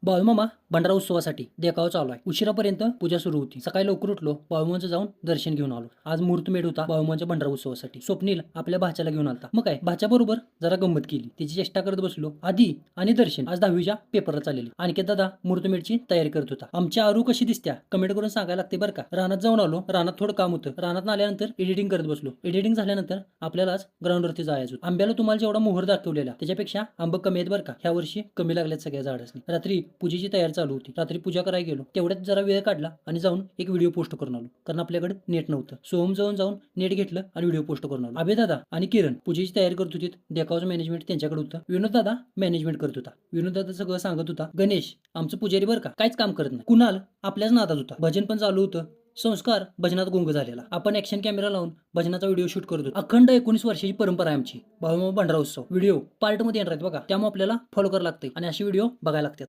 बाळूमामा भंडारा उत्सवासाठी देखावा चालू आहे. उशिरापर्यंत पूजा सुरू होती. सकाळी लवकर उठलो, बाळूमामाचं जाऊन दर्शन घेऊन आलो. आज मुहूर्तमेढ होता बाळूमामाच्या भंडारा उत्सवासाठी. स्वप्नील आपल्या भाच्याला घेऊन आलता. मग काय भाच्याबरोबर जरा गंमत केली. तिची चेष्टा करत बसलो. आधी आणि दर्शन आज 10वीच्या पेपरला चाललेली. अनिकेत दादा मुहूर्तमेढची तयारी करत होता. आमची आरू कशी दिसत्या कमेंट करून सांगायला लागते बरं का. रानात जाऊन आलो. रानात थोडं काम होतं. रानात आल्यानंतर एडिटिंग करत बसलो. एडिटिंग झाल्यानंतर आपल्याला आज ग्राउंडवरती जायचं होतं. आंब्याला तुम्हाला जेवढा मोहर दाखवलेला त्याच्यापेक्षा आंब कमी आहेत बरं का. ह्या वर्षी कमी लागल्यात सगळ्या झाडांनी. रात्री पूजेची तयारी चालू होती. रात्री पूजा करायला गेलो. तेवढ्यात जरा वेळ काढला आणि जाऊन एक व्हिडिओ पोस्ट करून आलो. कारण आपल्याकडे नेट नव्हतं. सोहम जाऊन नेट घेतलं आणि व्हिडिओ पोस्ट करून आलो. अभय दादा आणि किरण पूजेची तयारी करत होती. देखावाचं मॅनेजमेंट त्यांच्याकडे होतं. विनोद दादा मॅनेजमेंट करत होता. विनोद दादा सगळं सांगत होता. गणेश आमचं पुजारी बरं का काहीच काम करत नाही. कुणाल आपल्याच नादात होता. भजन पण चालू होतं. संस्कार भजनात गुंग झालेला. आपण ऍक्शन कॅमेरा लावून भजनाचा व्हिडिओ शूट करत होतो. अखंड 19 वर्षाची परंपरा आहे आमची बाळूमामा भंडारा उत्सव. व्हिडिओ पार्ट मध्ये येणार आहेत बघा. त्यामुळे आपल्याला फॉलो करायला लागते आणि असे व्हिडिओ बघायला लागतात.